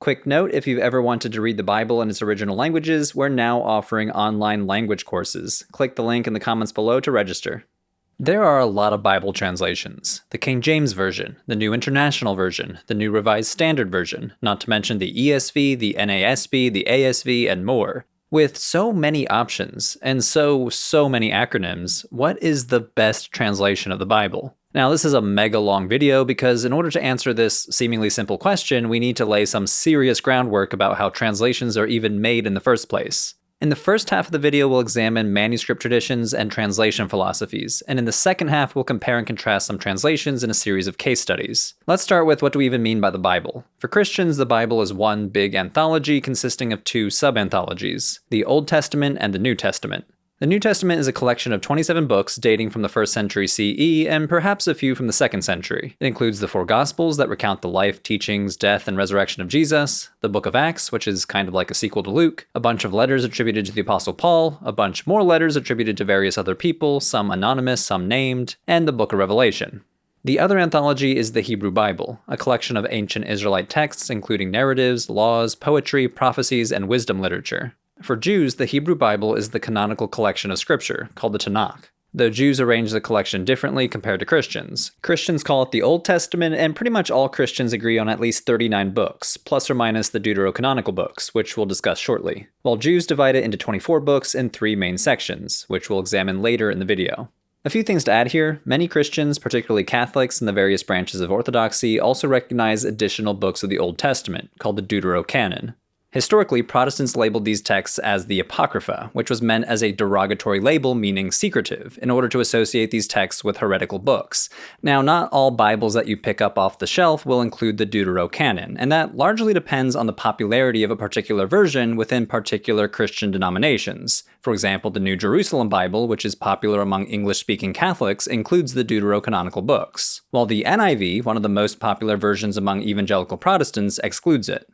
Quick note, if you've ever wanted to read the Bible in its original languages, we're now offering online language courses. Click the link in the comments below to register. There are a lot of Bible translations. The King James Version, the New International Version, the New Revised Standard Version, not to mention the ESV, the NASB, the ASV, and more. With so many options, and so many acronyms, what is the best translation of the Bible? Now, this is a mega long video because in order to answer this seemingly simple question, we need to lay some serious groundwork about how translations are even made in the first place. In the first half of the video, we'll examine manuscript traditions and translation philosophies, and in the second half, we'll compare and contrast some translations in a series of case studies. Let's start with what do we even mean by the Bible? For Christians, the Bible is one big anthology consisting of two sub-anthologies, the Old Testament and the New Testament. The New Testament is a collection of 27 books dating from the 1st century CE and perhaps a few from the 2nd century. It includes the 4 Gospels that recount the life, teachings, death, and resurrection of Jesus, the book of Acts, which is kind of like a sequel to Luke, a bunch of letters attributed to the Apostle Paul, a bunch more letters attributed to various other people, some anonymous, some named, and the book of Revelation. The other anthology is the Hebrew Bible, a collection of ancient Israelite texts including narratives, laws, poetry, prophecies, and wisdom literature. For Jews, the Hebrew Bible is the canonical collection of scripture, called the Tanakh. Though Jews arrange the collection differently compared to Christians. Christians call it the Old Testament, and pretty much all Christians agree on at least 39 books, plus or minus the deuterocanonical books, which we'll discuss shortly, while Jews divide it into 24 books in 3 main sections, which we'll examine later in the video. A few things to add here. Many Christians, particularly Catholics and the various branches of Orthodoxy, also recognize additional books of the Old Testament, called the Deuterocanon. Historically, Protestants labeled these texts as the Apocrypha, which was meant as a derogatory label meaning secretive, in order to associate these texts with heretical books. Now, not all Bibles that you pick up off the shelf will include the Deuterocanon, and that largely depends on the popularity of a particular version within particular Christian denominations. For example, the New Jerusalem Bible, which is popular among English-speaking Catholics, includes the deuterocanonical books, while the NIV, one of the most popular versions among evangelical Protestants, excludes it.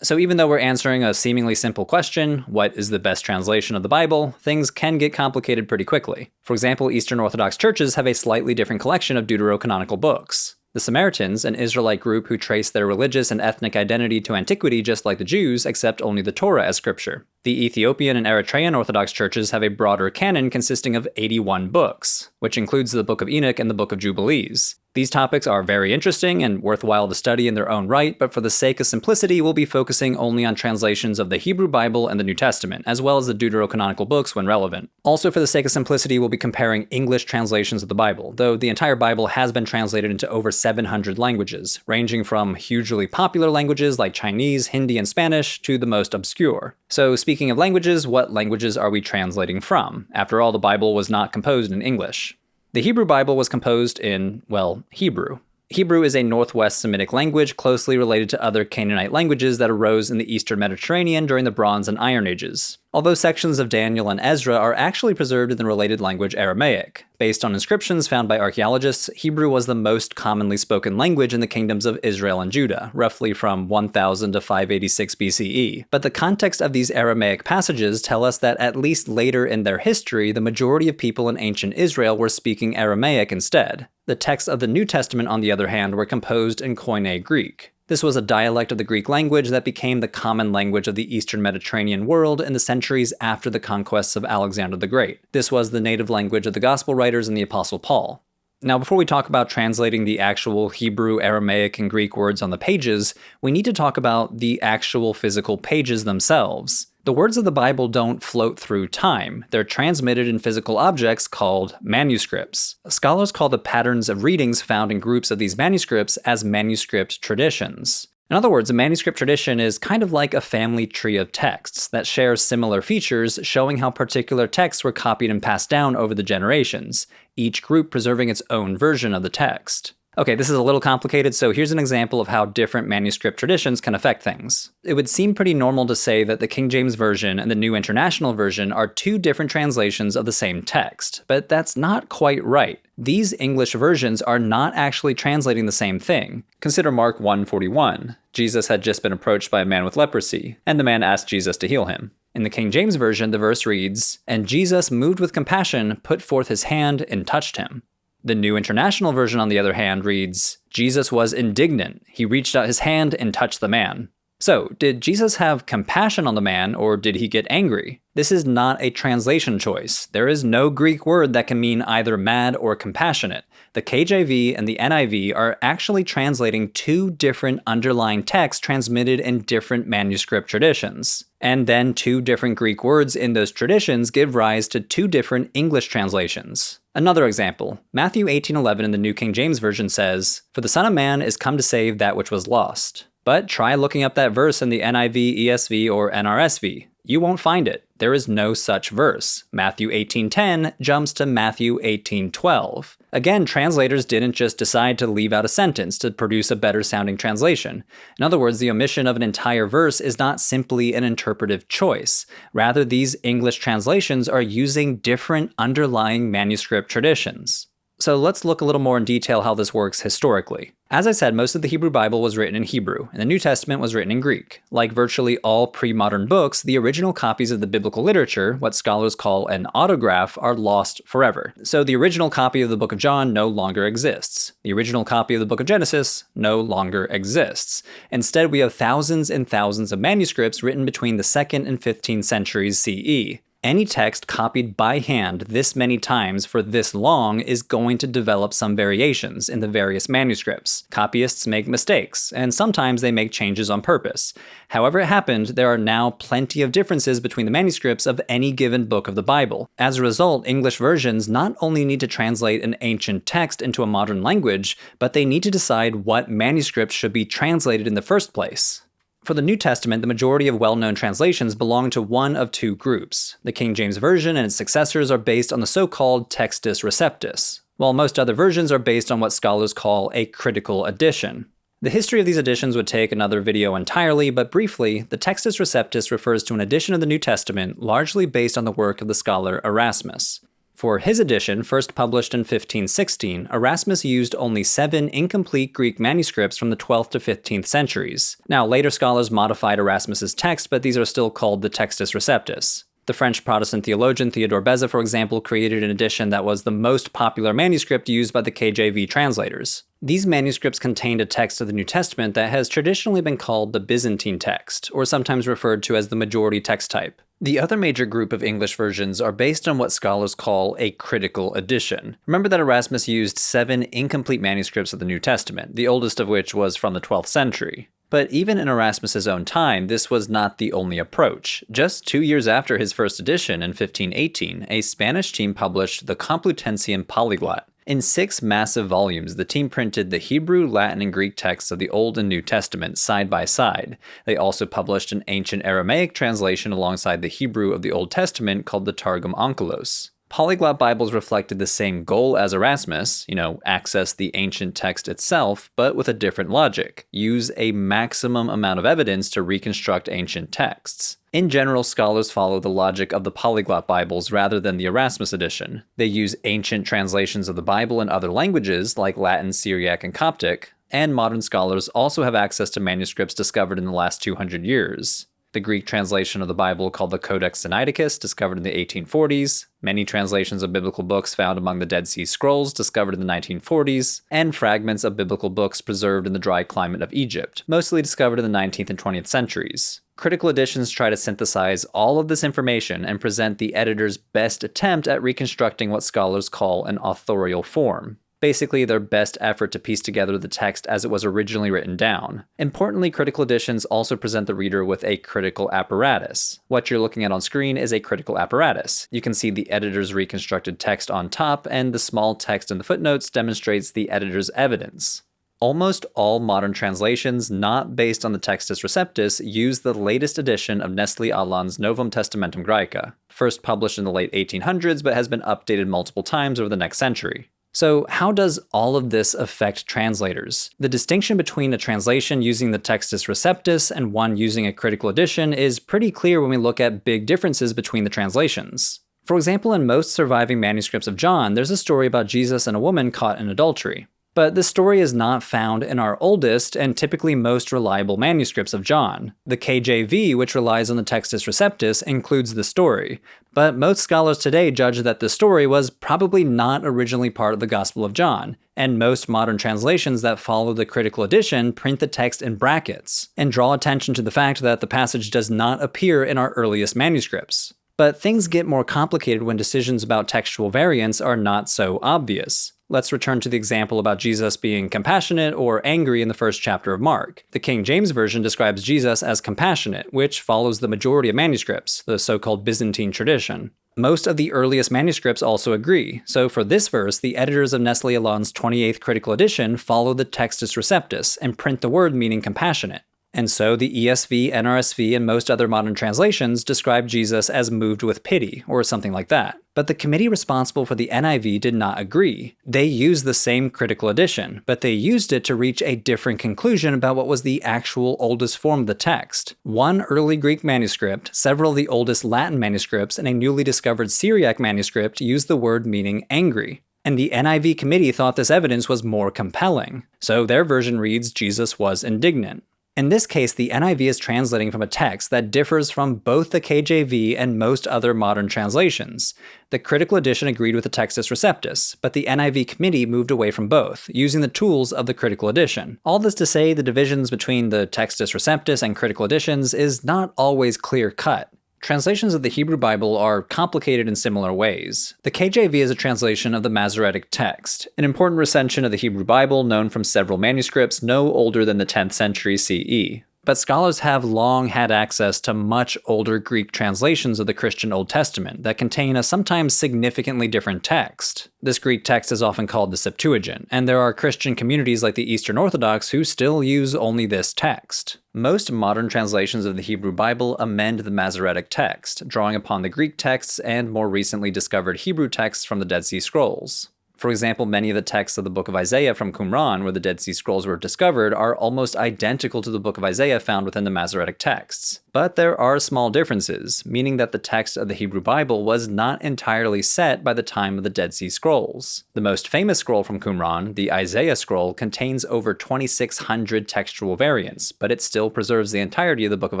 So even though we're answering a seemingly simple question, what is the best translation of the Bible, things can get complicated pretty quickly. For example, Eastern Orthodox churches have a slightly different collection of deuterocanonical books. The Samaritans, an Israelite group who trace their religious and ethnic identity to antiquity just like the Jews, accept only the Torah as scripture. The Ethiopian and Eritrean Orthodox churches have a broader canon consisting of 81 books, which includes the Book of Enoch and the Book of Jubilees. These topics are very interesting and worthwhile to study in their own right, but for the sake of simplicity, we'll be focusing only on translations of the Hebrew Bible and the New Testament, as well as the deuterocanonical books when relevant. Also, for the sake of simplicity, we'll be comparing English translations of the Bible, though the entire Bible has been translated into over 700 languages, ranging from hugely popular languages like Chinese, Hindi, and Spanish to the most obscure. So speaking of languages, what languages are we translating from? After all, the Bible was not composed in English. The Hebrew Bible was composed in, well, Hebrew. Hebrew is a Northwest Semitic language closely related to other Canaanite languages that arose in the Eastern Mediterranean during the Bronze and Iron Ages. Although sections of Daniel and Ezra are actually preserved in the related language Aramaic. Based on inscriptions found by archaeologists, Hebrew was the most commonly spoken language in the kingdoms of Israel and Judah, roughly from 1000 to 586 BCE. But the context of these Aramaic passages tell us that at least later in their history, the majority of people in ancient Israel were speaking Aramaic instead. The texts of the New Testament, on the other hand, were composed in Koine Greek. This was a dialect of the Greek language that became the common language of the Eastern Mediterranean world in the centuries after the conquests of Alexander the Great. This was the native language of the Gospel writers and the Apostle Paul. Now, before we talk about translating the actual Hebrew, Aramaic, and Greek words on the pages, we need to talk about the actual physical pages themselves. The words of the Bible don't float through time. They're transmitted in physical objects called manuscripts. Scholars call the patterns of readings found in groups of these manuscripts as manuscript traditions. In other words, a manuscript tradition is kind of like a family tree of texts that shares similar features, showing how particular texts were copied and passed down over the generations, each group preserving its own version of the text. Okay, this is a little complicated, so here's an example of how different manuscript traditions can affect things. It would seem pretty normal to say that the King James Version and the New International Version are two different translations of the same text, but that's not quite right. These English versions are not actually translating the same thing. Consider Mark 1:41. Jesus had just been approached by a man with leprosy, and the man asked Jesus to heal him. In the King James Version, the verse reads, "And Jesus, moved with compassion, put forth his hand and touched him." The New International Version, on the other hand, reads, "Jesus was indignant. He reached out his hand and touched the man." So, did Jesus have compassion on the man, or did he get angry? This is not a translation choice. There is no Greek word that can mean either mad or compassionate. The KJV and the NIV are actually translating two different underlying texts transmitted in different manuscript traditions. And then two different Greek words in those traditions give rise to two different English translations. Another example, Matthew 18:11 in the New King James Version says, "For the Son of Man is come to save that which was lost." But try looking up that verse in the NIV, ESV, or NRSV. You won't find it. There is no such verse. Matthew 18:10 jumps to Matthew 18:12. Again, translators didn't just decide to leave out a sentence to produce a better sounding translation. In other words, the omission of an entire verse is not simply an interpretive choice. Rather, these English translations are using different underlying manuscript traditions. So let's look a little more in detail how this works historically. As I said, most of the Hebrew Bible was written in Hebrew, and the New Testament was written in Greek. Like virtually all pre-modern books, the original copies of the biblical literature, what scholars call an autograph, are lost forever. So the original copy of the book of John no longer exists. The original copy of the book of Genesis no longer exists. Instead, we have thousands and thousands of manuscripts written between the 2nd and 15th centuries CE. Any text copied by hand this many times for this long is going to develop some variations in the various manuscripts. Copyists make mistakes, and sometimes they make changes on purpose. However it happened, there are now plenty of differences between the manuscripts of any given book of the Bible. As a result, English versions not only need to translate an ancient text into a modern language, but they need to decide what manuscripts should be translated in the first place. For the New Testament, the majority of well-known translations belong to one of two groups. The King James Version and its successors are based on the so-called Textus Receptus, while most other versions are based on what scholars call a critical edition. The history of these editions would take another video entirely, but briefly, the Textus Receptus refers to an edition of the New Testament largely based on the work of the scholar Erasmus. For his edition, first published in 1516, Erasmus used only 7 incomplete Greek manuscripts from the 12th to 15th centuries. Now, later scholars modified Erasmus's text, but these are still called the Textus Receptus. The French Protestant theologian Theodore Beza, for example, created an edition that was the most popular manuscript used by the KJV translators. These manuscripts contained a text of the New Testament that has traditionally been called the Byzantine text, or sometimes referred to as the majority text type. The other major group of English versions are based on what scholars call a critical edition. Remember that Erasmus used 7 incomplete manuscripts of the New Testament, the oldest of which was from the 12th century. But even in Erasmus's own time, this was not the only approach. Just 2 years after his first edition, in 1518, a Spanish team published the Complutensian Polyglot. In 6 massive volumes, the team printed the Hebrew, Latin, and Greek texts of the Old and New Testament side by side. They also published an ancient Aramaic translation alongside the Hebrew of the Old Testament called the Targum Onkelos. Polyglot Bibles reflected the same goal as Erasmus, access the ancient text itself, but with a different logic. Use a maximum amount of evidence to reconstruct ancient texts. In general, scholars follow the logic of the Polyglot Bibles rather than the Erasmus edition. They use ancient translations of the Bible in other languages, like Latin, Syriac, and Coptic, and modern scholars also have access to manuscripts discovered in the last 200 years. The Greek translation of the Bible called the Codex Sinaiticus, discovered in the 1840s, many translations of biblical books found among the Dead Sea Scrolls, discovered in the 1940s, and fragments of biblical books preserved in the dry climate of Egypt, mostly discovered in the 19th and 20th centuries. Critical editions try to synthesize all of this information and present the editor's best attempt at reconstructing what scholars call an authorial form. Basically, their best effort to piece together the text as it was originally written down. Importantly, critical editions also present the reader with a critical apparatus. What you're looking at on screen is a critical apparatus. You can see the editor's reconstructed text on top, and the small text in the footnotes demonstrates the editor's evidence. Almost all modern translations not based on the Textus Receptus use the latest edition of Nestle Aland's Novum Testamentum Graeca, first published in the late 1800s but has been updated multiple times over the next century. So how does all of this affect translators? The distinction between a translation using the Textus Receptus and one using a critical edition is pretty clear when we look at big differences between the translations. For example, in most surviving manuscripts of John, there's a story about Jesus and a woman caught in adultery. But this story is not found in our oldest and typically most reliable manuscripts of John. The KJV, which relies on the Textus Receptus, includes the story, but most scholars today judge that the story was probably not originally part of the Gospel of John, and most modern translations that follow the critical edition print the text in brackets, and draw attention to the fact that the passage does not appear in our earliest manuscripts. But things get more complicated when decisions about textual variants are not so obvious. Let's return to the example about Jesus being compassionate or angry in the first chapter of Mark. The King James Version describes Jesus as compassionate, which follows the majority of manuscripts, the so-called Byzantine tradition. Most of the earliest manuscripts also agree, so for this verse, the editors of Nestle Aland's 28th critical edition follow the Textus Receptus and print the word meaning compassionate. And so the ESV, NRSV, and most other modern translations describe Jesus as moved with pity, or something like that. But the committee responsible for the NIV did not agree. They used the same critical edition, but they used it to reach a different conclusion about what was the actual oldest form of the text. One early Greek manuscript, several of the oldest Latin manuscripts, and a newly discovered Syriac manuscript used the word meaning angry. And the NIV committee thought this evidence was more compelling. So their version reads, Jesus was indignant. In this case, the NIV is translating from a text that differs from both the KJV and most other modern translations. The critical edition agreed with the Textus Receptus, but the NIV committee moved away from both, using the tools of the critical edition. All this to say, the divisions between the Textus Receptus and critical editions is not always clear-cut. Translations of the Hebrew Bible are complicated in similar ways. The KJV is a translation of the Masoretic text, an important recension of the Hebrew Bible known from several manuscripts no older than the 10th century CE. But scholars have long had access to much older Greek translations of the Christian Old Testament that contain a sometimes significantly different text. This Greek text is often called the Septuagint, and there are Christian communities like the Eastern Orthodox who still use only this text. Most modern translations of the Hebrew Bible amend the Masoretic text, drawing upon the Greek texts and more recently discovered Hebrew texts from the Dead Sea Scrolls. For example, many of the texts of the Book of Isaiah from Qumran, where the Dead Sea Scrolls were discovered, are almost identical to the Book of Isaiah found within the Masoretic texts. But there are small differences, meaning that the text of the Hebrew Bible was not entirely set by the time of the Dead Sea Scrolls. The most famous scroll from Qumran, the Isaiah scroll, contains over 2,600 textual variants, but it still preserves the entirety of the Book of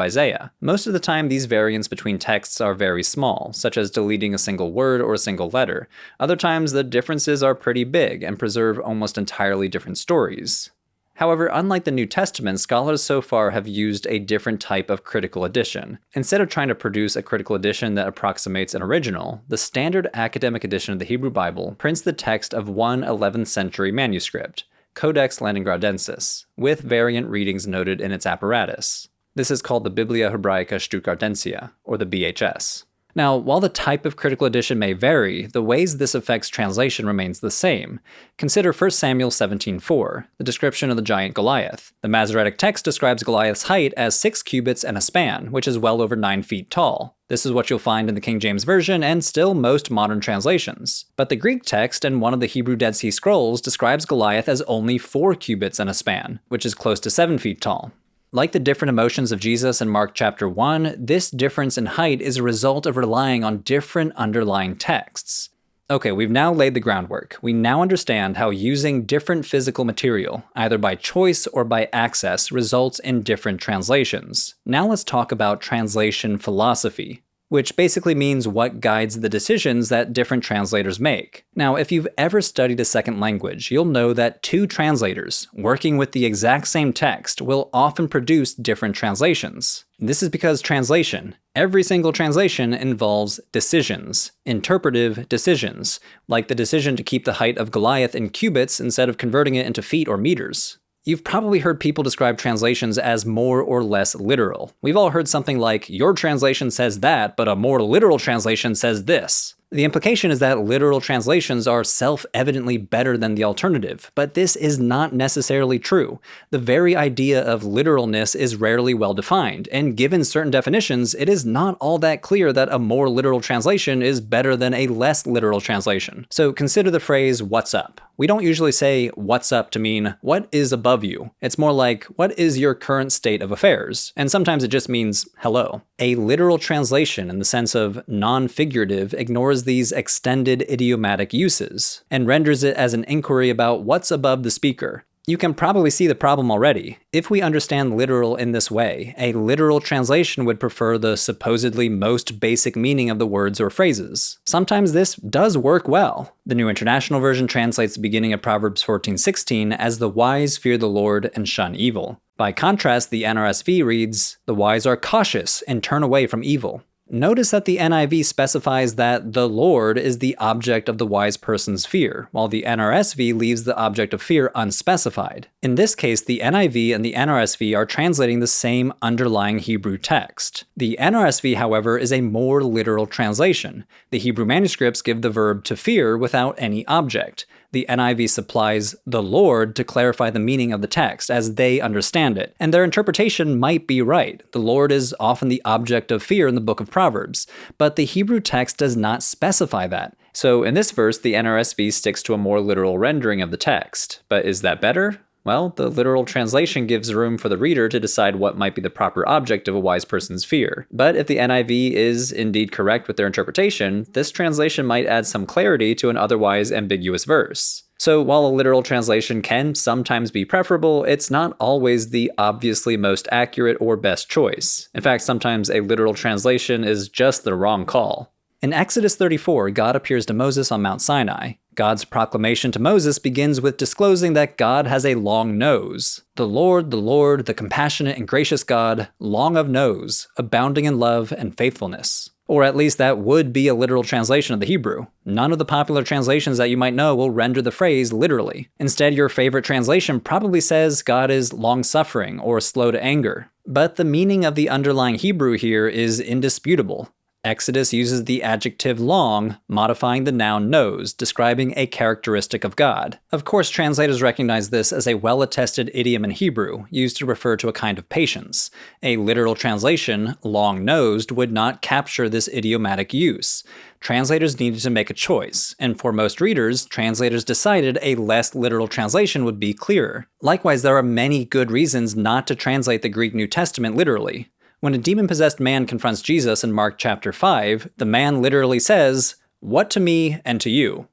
Isaiah. Most of the time, these variants between texts are very small, such as deleting a single word or a single letter. Other times, the differences are pretty big and preserve almost entirely different stories. However, unlike the New Testament, scholars so far have used a different type of critical edition. Instead of trying to produce a critical edition that approximates an original, the standard academic edition of the Hebrew Bible prints the text of one 11th century manuscript, Codex Leningradensis, with variant readings noted in its apparatus. This is called the Biblia Hebraica Stuttgartensia, or the BHS. Now, while the type of critical edition may vary, the ways this affects translation remains the same. Consider 1 Samuel 17:4, the description of the giant Goliath. The Masoretic text describes Goliath's height as 6 cubits and a span, which is well over 9 feet tall. This is what you'll find in the King James Version and still most modern translations. But the Greek text and one of the Hebrew Dead Sea Scrolls describes Goliath as only 4 cubits and a span, which is close to 7 feet tall. Like the different emotions of Jesus in Mark chapter 1, this difference in height is a result of relying on different underlying texts. Okay, we've now laid the groundwork. We now understand how using different physical material, either by choice or by access, results in different translations. Now let's talk about translation philosophy, which basically means what guides the decisions that different translators make. Now, if you've ever studied a second language, you'll know that 2 translators, working with the exact same text, will often produce different translations. This is because translation, every single translation, involves decisions, interpretive decisions, like the decision to keep the height of Goliath in cubits instead of converting it into feet or meters. You've probably heard people describe translations as more or less literal. We've all heard something like, your translation says that, but a more literal translation says this. The implication is that literal translations are self-evidently better than the alternative, but this is not necessarily true. The very idea of literalness is rarely well defined, and given certain definitions, it is not all that clear that a more literal translation is better than a less literal translation. So consider the phrase, "what's up?" We don't usually say what's up to mean what is above you. It's more like what is your current state of affairs, and sometimes it just means hello. A literal translation in the sense of non-figurative ignores these extended idiomatic uses and renders it as an inquiry about what's above the speaker. You can probably see the problem already. If we understand literal in this way, a literal translation would prefer the supposedly most basic meaning of the words or phrases. Sometimes this does work well. The New International Version translates the beginning of Proverbs 14:16 as the wise fear the Lord and shun evil. By contrast, the NRSV reads, the wise are cautious and turn away from evil. Notice that the NIV specifies that the Lord is the object of the wise person's fear, while the NRSV leaves the object of fear unspecified. In this case, the NIV and the NRSV are translating the same underlying Hebrew text. The NRSV, however, is a more literal translation. The Hebrew manuscripts give the verb to fear without any object. The NIV supplies the Lord to clarify the meaning of the text as they understand it, and their interpretation might be right. The Lord is often the object of fear in the book of Proverbs, but the Hebrew text does not specify that. So in this verse, the NRSV sticks to a more literal rendering of the text. But is that better? Well, the literal translation gives room for the reader to decide what might be the proper object of a wise person's fear. But if the NIV is indeed correct with their interpretation, this translation might add some clarity to an otherwise ambiguous verse. So while a literal translation can sometimes be preferable, it's not always the obviously most accurate or best choice. In fact, sometimes a literal translation is just the wrong call. In Exodus 34, God appears to Moses on Mount Sinai. God's proclamation to Moses begins with disclosing that God has a long nose. The Lord, the compassionate and gracious God, long of nose, abounding in love and faithfulness. Or at least that would be a literal translation of the Hebrew. None of the popular translations that you might know will render the phrase literally. Instead, your favorite translation probably says God is long-suffering or slow to anger. But the meaning of the underlying Hebrew here is indisputable. Exodus uses the adjective long, modifying the noun nose, describing a characteristic of God. Of course, translators recognize this as a well-attested idiom in Hebrew, used to refer to a kind of patience. A literal translation, long-nosed, would not capture this idiomatic use. Translators needed to make a choice, and for most readers, translators decided a less literal translation would be clearer. Likewise, there are many good reasons not to translate the Greek New Testament literally. When a demon-possessed man confronts Jesus in Mark chapter 5, the man literally says, "What to me and to you?"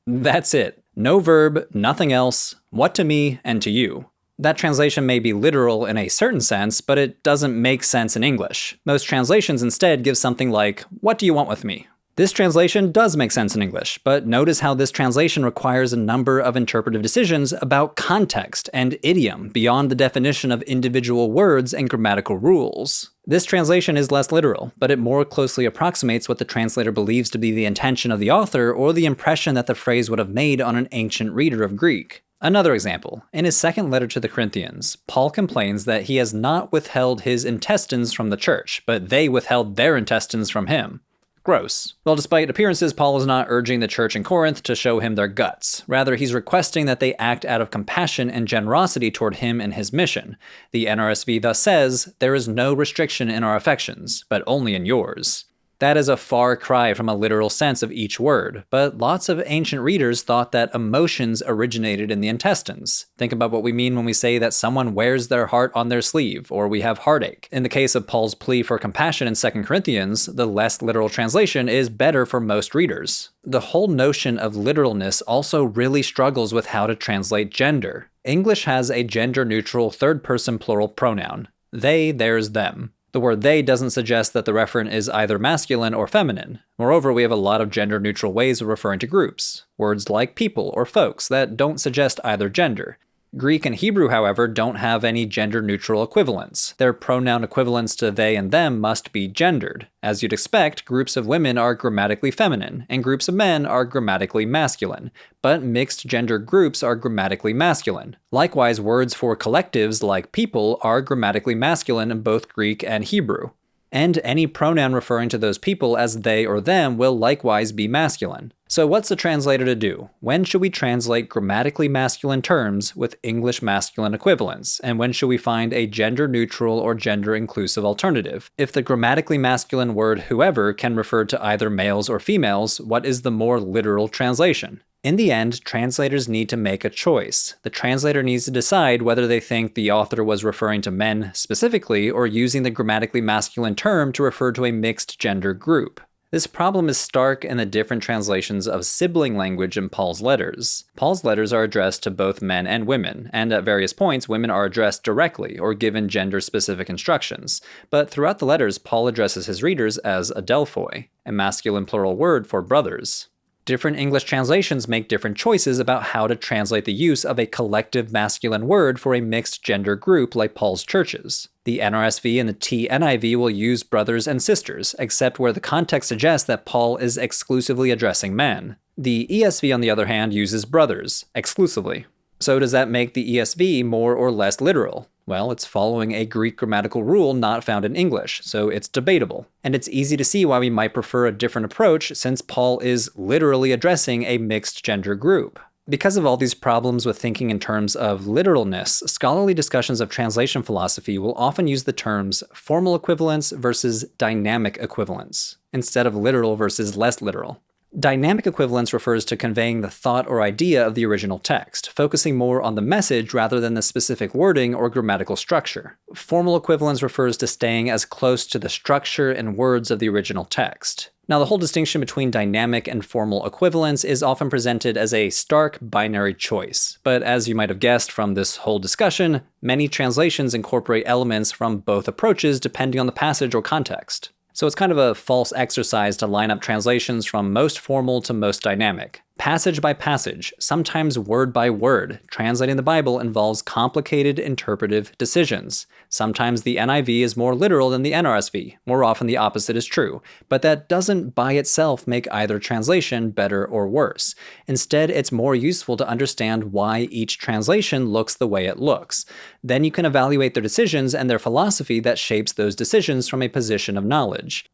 That's it. No verb, nothing else. What to me and to you. That translation may be literal in a certain sense, but it doesn't make sense in English. Most translations instead give something like, "What do you want with me?" This translation does make sense in English, but notice how this translation requires a number of interpretive decisions about context and idiom beyond the definition of individual words and grammatical rules. This translation is less literal, but it more closely approximates what the translator believes to be the intention of the author or the impression that the phrase would have made on an ancient reader of Greek. Another example, in his second letter to the Corinthians, Paul complains that he has not withheld his intestines from the church, but they withheld their intestines from him. Gross. Well, despite appearances, Paul is not urging the church in Corinth to show him their guts. Rather, he's requesting that they act out of compassion and generosity toward him and his mission. The NRSV thus says, "There is no restriction in our affections, but only in yours." That is a far cry from a literal sense of each word, but lots of ancient readers thought that emotions originated in the intestines. Think about what we mean when we say that someone wears their heart on their sleeve, or we have heartache. In the case of Paul's plea for compassion in 2 Corinthians, the less literal translation is better for most readers. The whole notion of literalness also really struggles with how to translate gender. English has a gender-neutral third-person plural pronoun. They, theirs, them. The word they doesn't suggest that the referent is either masculine or feminine. Moreover, we have a lot of gender-neutral ways of referring to groups. Words like people or folks that don't suggest either gender. Greek and Hebrew, however, don't have any gender-neutral equivalents. Their pronoun equivalents to they and them must be gendered. As you'd expect, groups of women are grammatically feminine, and groups of men are grammatically masculine, but mixed-gender groups are grammatically masculine. Likewise, words for collectives like people are grammatically masculine in both Greek and Hebrew. And any pronoun referring to those people as they or them will likewise be masculine. So what's a translator to do? When should we translate grammatically masculine terms with English masculine equivalents? And when should we find a gender-neutral or gender-inclusive alternative? If the grammatically masculine word whoever can refer to either males or females, what is the more literal translation? In the end, translators need to make a choice. The translator needs to decide whether they think the author was referring to men specifically or using the grammatically masculine term to refer to a mixed gender group. This problem is stark in the different translations of sibling language in Paul's letters. Paul's letters are addressed to both men and women, and at various points, women are addressed directly or given gender-specific instructions. But throughout the letters, Paul addresses his readers as adelphoi, a masculine plural word for brothers. Different English translations make different choices about how to translate the use of a collective masculine word for a mixed gender group like Paul's churches. The NRSV and the TNIV will use brothers and sisters, except where the context suggests that Paul is exclusively addressing men. The ESV, on the other hand, uses brothers, exclusively. So does that make the ESV more or less literal? Well, it's following a Greek grammatical rule not found in English, so it's debatable. And it's easy to see why we might prefer a different approach since Paul is literally addressing a mixed gender group. Because of all these problems with thinking in terms of literalness, scholarly discussions of translation philosophy will often use the terms formal equivalence versus dynamic equivalence, instead of literal versus less literal. Dynamic equivalence refers to conveying the thought or idea of the original text, focusing more on the message rather than the specific wording or grammatical structure. Formal equivalence refers to staying as close to the structure and words of the original text. Now, the whole distinction between dynamic and formal equivalence is often presented as a stark binary choice, but as you might have guessed from this whole discussion, many translations incorporate elements from both approaches depending on the passage or context. So it's kind of a false exercise to line up translations from most formal to most dynamic. Passage by passage, sometimes word by word, translating the Bible involves complicated interpretive decisions. Sometimes the NIV is more literal than the NRSV. More often the opposite is true. But that doesn't by itself make either translation better or worse. Instead, it's more useful to understand why each translation looks the way it looks. Then you can evaluate their decisions and their philosophy that shapes those decisions from a position of knowledge.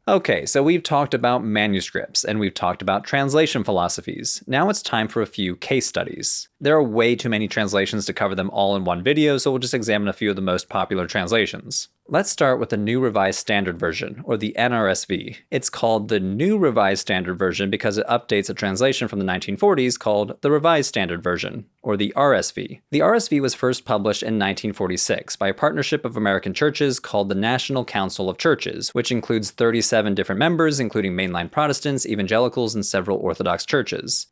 Okay, so we've talked about manuscripts, and we've talked about translation philosophies. Now it's time for a few case studies. There are way too many translations to cover them all in one video, so we'll just examine a few of the most popular translations. Let's start with the New Revised Standard Version, or the NRSV. It's called the New Revised Standard Version because it updates a translation from the 1940s called the Revised Standard Version, or the RSV. The RSV was first published in 1946 by a partnership of American churches called the National Council of Churches, which includes 37 different members, including mainline Protestants, evangelicals, and several Orthodox churches.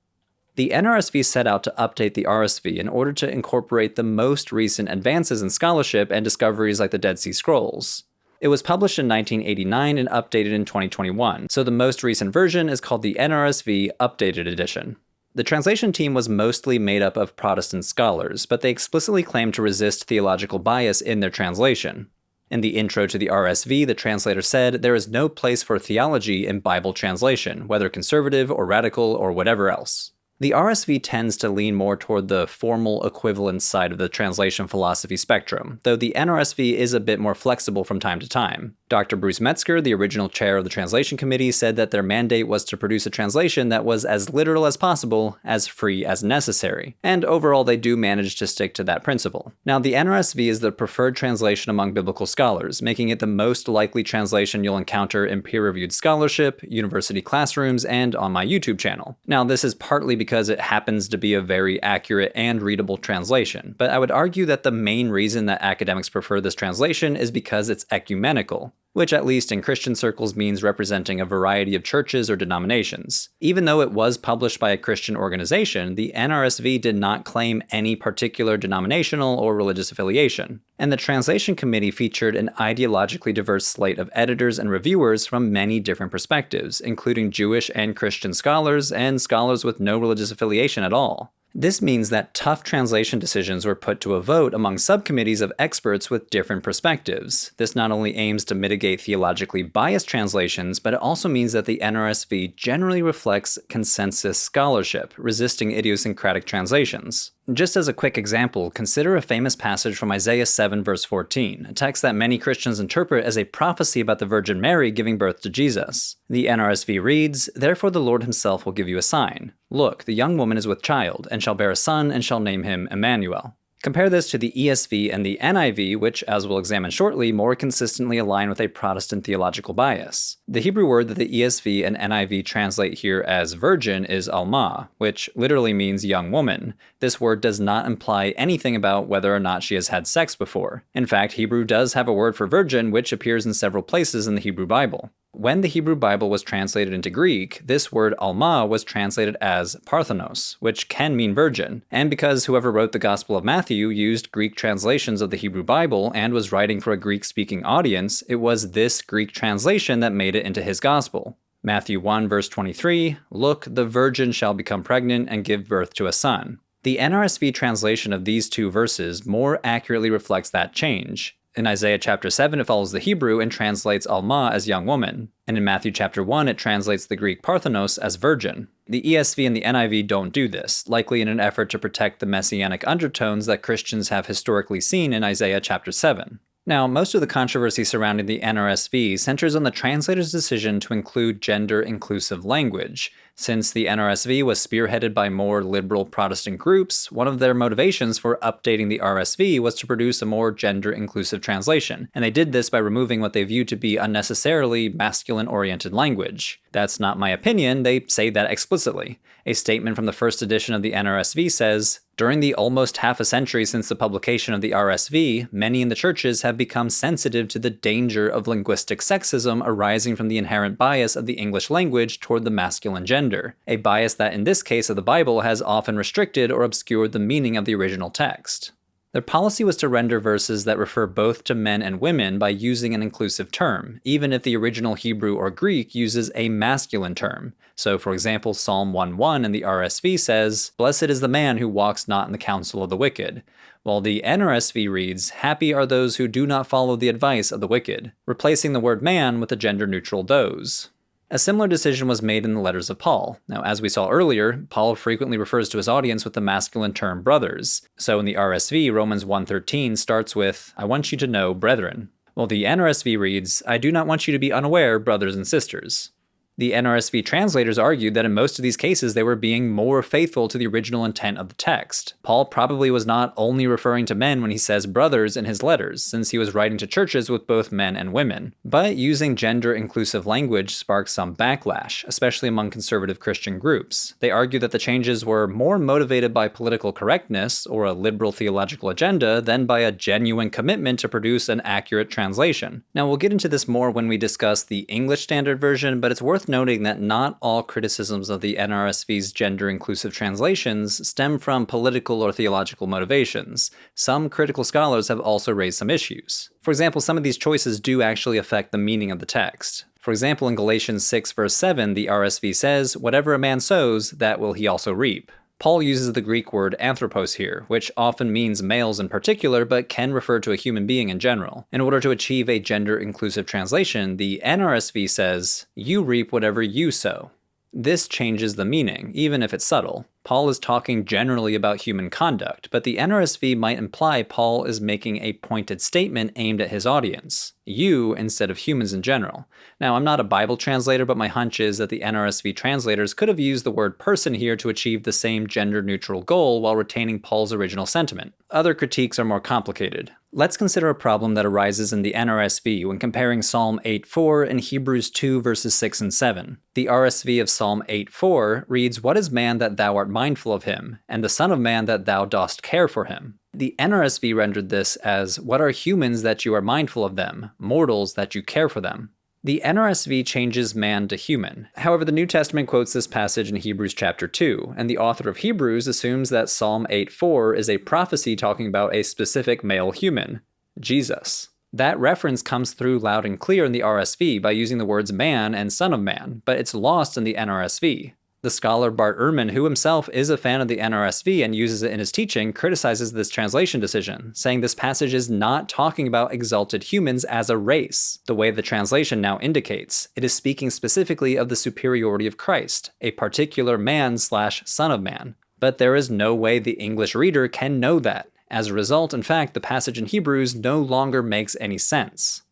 The NRSV set out to update the RSV in order to incorporate the most recent advances in scholarship and discoveries like the Dead Sea Scrolls. It was published in 1989 and updated in 2021, so the most recent version is called the NRSV Updated Edition. The translation team was mostly made up of Protestant scholars, but they explicitly claimed to resist theological bias in their translation. In the intro to the RSV, the translator said, "There is no place for theology in Bible translation, whether conservative or radical or whatever else." The RSV tends to lean more toward the formal equivalence side of the translation philosophy spectrum, though the NRSV is a bit more flexible from time to time. Dr. Bruce Metzger, the original chair of the translation committee, said that their mandate was to produce a translation that was as literal as possible, as free as necessary. And overall, they do manage to stick to that principle. Now, the NRSV is the preferred translation among biblical scholars, making it the most likely translation you'll encounter in peer-reviewed scholarship, university classrooms, and on my YouTube channel. Now, this is partly because it happens to be a very accurate and readable translation, but I would argue that the main reason that academics prefer this translation is because it's ecumenical, which at least in Christian circles means representing a variety of churches or denominations. Even though it was published by a Christian organization, the NRSV did not claim any particular denominational or religious affiliation. And the translation committee featured an ideologically diverse slate of editors and reviewers from many different perspectives, including Jewish and Christian scholars and scholars with no religious affiliation at all. This means that tough translation decisions were put to a vote among subcommittees of experts with different perspectives. This not only aims to mitigate theologically biased translations, but it also means that the NRSV generally reflects consensus scholarship, resisting idiosyncratic translations. Just as a quick example, consider a famous passage from Isaiah 7 verse 14, a text that many Christians interpret as a prophecy about the Virgin Mary giving birth to Jesus. The NRSV reads, "Therefore the Lord himself will give you a sign. Look, the young woman is with child, and shall bear a son, and shall name him Emmanuel." Compare this to the ESV and the NIV, which, as we'll examine shortly, more consistently align with a Protestant theological bias. The Hebrew word that the ESV and NIV translate here as virgin is alma, which literally means young woman. This word does not imply anything about whether or not she has had sex before. In fact, Hebrew does have a word for virgin, which appears in several places in the Hebrew Bible. When the Hebrew Bible was translated into Greek, this word alma was translated as parthenos, which can mean virgin. And because whoever wrote the Gospel of Matthew used Greek translations of the Hebrew Bible and was writing for a Greek-speaking audience, it was this Greek translation that made it into his Gospel. Matthew 1 verse 23, "Look, the virgin shall become pregnant and give birth to a son." The NRSV translation of these two verses more accurately reflects that change. In Isaiah chapter 7, it follows the Hebrew and translates alma as young woman. And in Matthew chapter 1, it translates the Greek parthenos as virgin. The ESV and the NIV don't do this, likely in an effort to protect the messianic undertones that Christians have historically seen in Isaiah chapter 7. Now, most of the controversy surrounding the NRSV centers on the translator's decision to include gender-inclusive language. Since the NRSV was spearheaded by more liberal Protestant groups, one of their motivations for updating the RSV was to produce a more gender-inclusive translation, and they did this by removing what they viewed to be unnecessarily masculine-oriented language. That's not my opinion, they say that explicitly. A statement from the first edition of the NRSV says, "During the almost half a century since the publication of the RSV, many in the churches have become sensitive to the danger of linguistic sexism arising from the inherent bias of the English language toward the masculine gender, a bias that in this case of the Bible has often restricted or obscured the meaning of the original text." Their policy was to render verses that refer both to men and women by using an inclusive term, even if the original Hebrew or Greek uses a masculine term. So, for example, Psalm 1:1 in the RSV says, "Blessed is the man who walks not in the counsel of the wicked," while the NRSV reads, "Happy are those who do not follow the advice of the wicked," replacing the word man with the gender-neutral those. A similar decision was made in the letters of Paul. Now, as we saw earlier, Paul frequently refers to his audience with the masculine term brothers. So in the RSV, Romans 1:13 starts with, "I want you to know, brethren," while the NRSV reads, "I do not want you to be unaware, brothers and sisters." The NRSV translators argued that in most of these cases they were being more faithful to the original intent of the text. Paul probably was not only referring to men when he says brothers in his letters, since he was writing to churches with both men and women. But using gender-inclusive language sparked some backlash, especially among conservative Christian groups. They argued that the changes were more motivated by political correctness or a liberal theological agenda than by a genuine commitment to produce an accurate translation. Now, we'll get into this more when we discuss the English Standard Version, but it's worth noting that not all criticisms of the NRSV's gender-inclusive translations stem from political or theological motivations. Some critical scholars have also raised some issues. For example, some of these choices do actually affect the meaning of the text. For example, in Galatians 6 verse 7, the RSV says, "Whatever a man sows, that will he also reap." Paul uses the Greek word anthropos here, which often means males in particular, but can refer to a human being in general. In order to achieve a gender-inclusive translation, the NRSV says, "You reap whatever you sow." This changes the meaning, even if it's subtle. Paul is talking generally about human conduct, but the NRSV might imply Paul is making a pointed statement aimed at his audience, you instead of humans in general. Now, I'm not a Bible translator, but my hunch is that the NRSV translators could have used the word person here to achieve the same gender-neutral goal while retaining Paul's original sentiment. Other critiques are more complicated. Let's consider a problem that arises in the NRSV when comparing Psalm 8:4 and Hebrews 2 verses 6 and 7. The RSV of Psalm 8:4 reads, "What is man that thou art mindful of him, and the son of man that thou dost care for him?" The NRSV rendered this as, "What are humans that you are mindful of them, mortals that you care for them?" The NRSV changes man to human. However, the New Testament quotes this passage in Hebrews chapter 2, and the author of Hebrews assumes that Psalm 8:4 is a prophecy talking about a specific male human, Jesus. That reference comes through loud and clear in the RSV by using the words man and son of man, but it's lost in the NRSV. The scholar Bart Ehrman, who himself is a fan of the NRSV and uses it in his teaching, criticizes this translation decision, saying this passage is not talking about exalted humans as a race, the way the translation now indicates. It is speaking specifically of the superiority of Christ, a particular man/son of man. But there is no way the English reader can know that. As a result, in fact, the passage in Hebrews no longer makes any sense.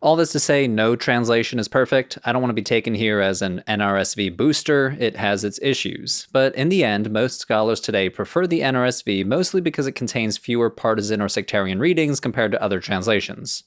All this to say, no translation is perfect. I don't want to be taken here as an NRSV booster. It has its issues. But in the end, most scholars today prefer the NRSV mostly because it contains fewer partisan or sectarian readings compared to other translations.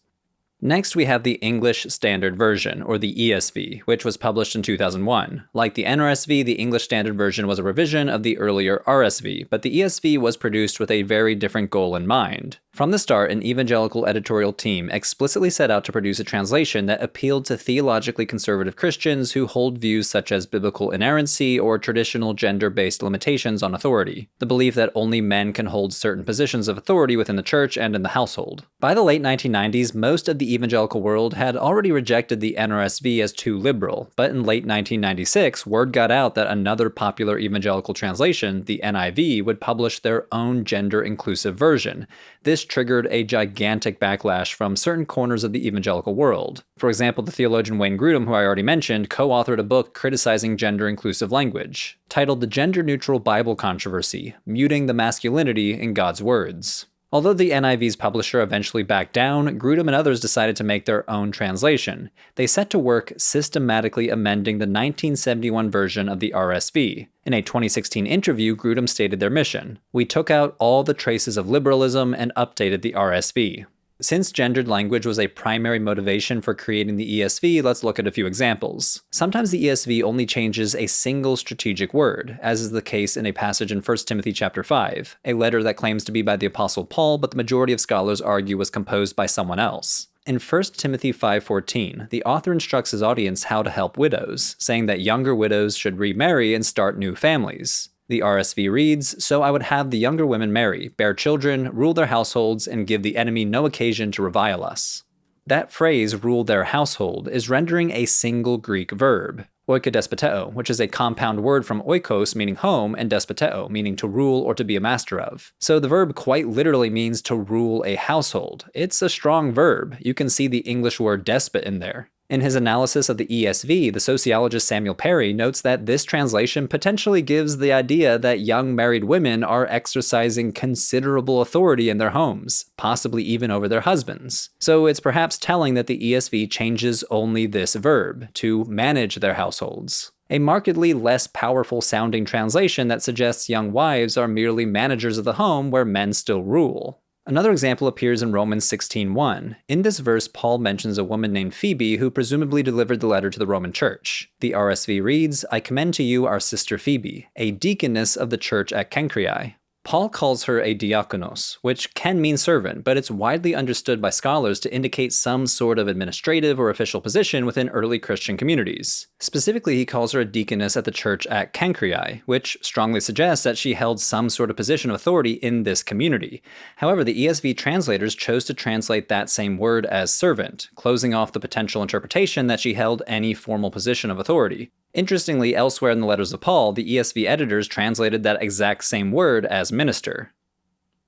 Next, we have the English Standard Version, or the ESV, which was published in 2001. Like the NRSV, the English Standard Version was a revision of the earlier RSV, but the ESV was produced with a very different goal in mind. From the start, an evangelical editorial team explicitly set out to produce a translation that appealed to theologically conservative Christians who hold views such as biblical inerrancy or traditional gender-based limitations on authority, the belief that only men can hold certain positions of authority within the church and in the household. By the late 1990s, most of the evangelical world had already rejected the NRSV as too liberal, but in late 1996, word got out that another popular evangelical translation, the NIV, would publish their own gender-inclusive version. This triggered a gigantic backlash from certain corners of the evangelical world. For example, the theologian Wayne Grudem, who I already mentioned, co-authored a book criticizing gender-inclusive language, titled The Gender-Neutral Bible Controversy: Muting the Masculinity in God's Words. Although the NIV's publisher eventually backed down, Grudem and others decided to make their own translation. They set to work systematically amending the 1971 version of the RSV. In a 2016 interview, Grudem stated their mission: "We took out all the traces of liberalism and updated the RSV." Since gendered language was a primary motivation for creating the ESV, let's look at a few examples. Sometimes the ESV only changes a single strategic word, as is the case in a passage in 1 Timothy chapter 5, a letter that claims to be by the Apostle Paul, but the majority of scholars argue was composed by someone else. In 1 Timothy 5:14, the author instructs his audience how to help widows, saying that younger widows should remarry and start new families. The RSV reads, "So I would have the younger women marry, bear children, rule their households, and give the enemy no occasion to revile us." That phrase, "rule their household," is rendering a single Greek verb, oikodespoteo, which is a compound word from oikos, meaning home, and despoteo, meaning to rule or to be a master of. So the verb quite literally means to rule a household. It's a strong verb. You can see the English word despot in there. In his analysis of the ESV, the sociologist Samuel Perry notes that this translation potentially gives the idea that young married women are exercising considerable authority in their homes, possibly even over their husbands. So it's perhaps telling that the ESV changes only this verb, to manage their households. A markedly less powerful sounding translation that suggests young wives are merely managers of the home where men still rule. Another example appears in Romans 16:1. In this verse, Paul mentions a woman named Phoebe who presumably delivered the letter to the Roman church. The RSV reads, "I commend to you our sister Phoebe, a deaconess of the church at Cenchreae." Paul calls her a diakonos, which can mean servant, but it's widely understood by scholars to indicate some sort of administrative or official position within early Christian communities. Specifically, he calls her a deaconess at the church at Cenchreae, which strongly suggests that she held some sort of position of authority in this community. However, the ESV translators chose to translate that same word as servant, closing off the potential interpretation that she held any formal position of authority. Interestingly, elsewhere in the letters of Paul, the ESV editors translated that exact same word as minister.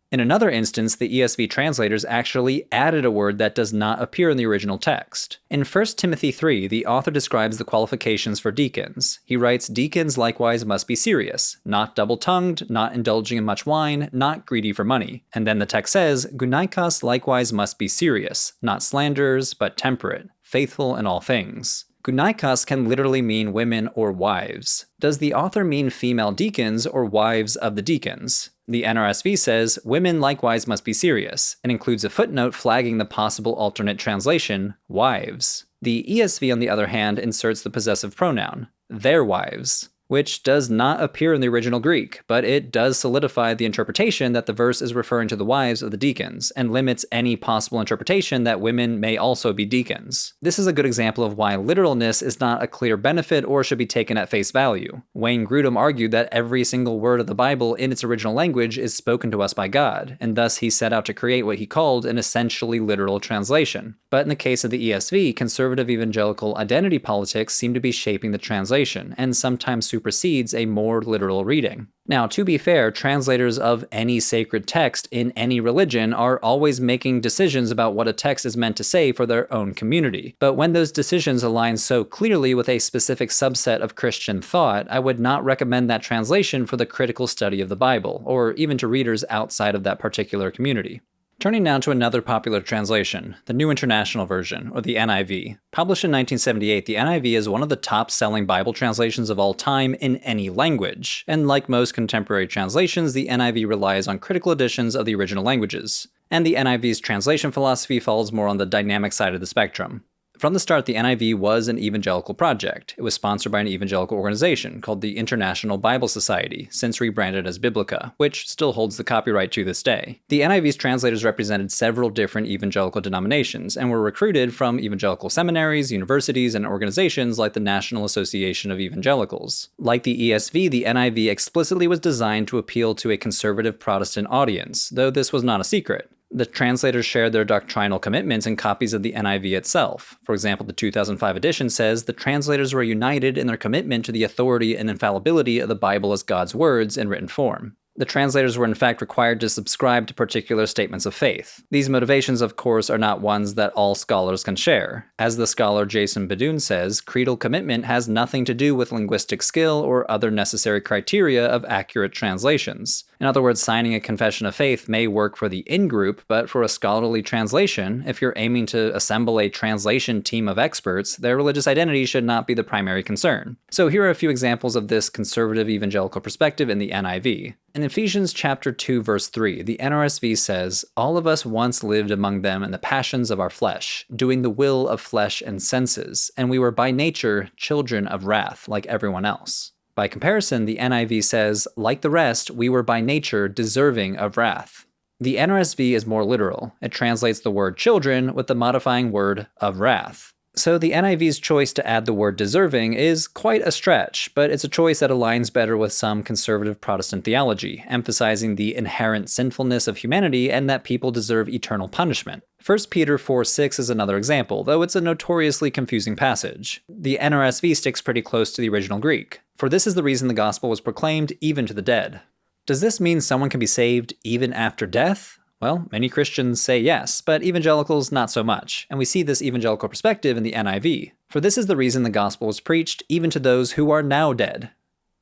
In another instance, the ESV translators actually added a word that does not appear in the original text. In 1 Timothy 3, the author describes the qualifications for deacons. He writes, "Deacons likewise must be serious, not double-tongued, not indulging in much wine, not greedy for money." And then the text says, "Gunaikos likewise must be serious, not slanderers, but temperate, faithful in all things." Gunaikos can literally mean women or wives. Does the author mean female deacons or wives of the deacons? The NRSV says, "Women likewise must be serious," and includes a footnote flagging the possible alternate translation, wives. The ESV, on the other hand, inserts the possessive pronoun, their wives, which does not appear in the original Greek, but it does solidify the interpretation that the verse is referring to the wives of the deacons, and limits any possible interpretation that women may also be deacons. This is a good example of why literalness is not a clear benefit or should be taken at face value. Wayne Grudem argued that every single word of the Bible in its original language is spoken to us by God, and thus he set out to create what he called an essentially literal translation. But in the case of the ESV, conservative evangelical identity politics seem to be shaping the translation, and sometimes supersedes a more literal reading. Now, to be fair, translators of any sacred text in any religion are always making decisions about what a text is meant to say for their own community. But when those decisions align so clearly with a specific subset of Christian thought, I would not recommend that translation for the critical study of the Bible, or even to readers outside of that particular community. Turning now to another popular translation, the New International Version, or the NIV. Published in 1978, the NIV is one of the top-selling Bible translations of all time in any language, and like most contemporary translations, the NIV relies on critical editions of the original languages, and the NIV's translation philosophy falls more on the dynamic side of the spectrum. From the start, the NIV was an evangelical project. It was sponsored by an evangelical organization called the International Bible Society, since rebranded as Biblica, which still holds the copyright to this day. The NIV's translators represented several different evangelical denominations and were recruited from evangelical seminaries, universities, and organizations like the National Association of Evangelicals. Like the ESV, the NIV explicitly was designed to appeal to a conservative Protestant audience, though this was not a secret. The translators shared their doctrinal commitments in copies of the NIV itself. For example, the 2005 edition says the translators were united in their commitment to the authority and infallibility of the Bible as God's words in written form. The translators were in fact required to subscribe to particular statements of faith. These motivations, of course, are not ones that all scholars can share. As the scholar Jason Badun says, creedal commitment has nothing to do with linguistic skill or other necessary criteria of accurate translations. In other words, signing a confession of faith may work for the in-group, but for a scholarly translation, if you're aiming to assemble a translation team of experts, their religious identity should not be the primary concern. So here are a few examples of this conservative evangelical perspective in the NIV. In Ephesians chapter 2, verse 3, the NRSV says, "All of us once lived among them in the passions of our flesh, doing the will of flesh and senses, and we were by nature children of wrath, like everyone else." By comparison, the NIV says, "Like the rest, we were by nature deserving of wrath." The NRSV is more literal. It translates the word children with the modifying word of wrath. So the NIV's choice to add the word deserving is quite a stretch, but it's a choice that aligns better with some conservative Protestant theology, emphasizing the inherent sinfulness of humanity and that people deserve eternal punishment. 1 Peter 4:6 is another example, though it's a notoriously confusing passage. The NRSV sticks pretty close to the original Greek. "For this is the reason the gospel was proclaimed even to the dead." Does this mean someone can be saved even after death? Well, many Christians say yes, but evangelicals not so much, and we see this evangelical perspective in the NIV. "For this is the reason the gospel was preached even to those who are now dead."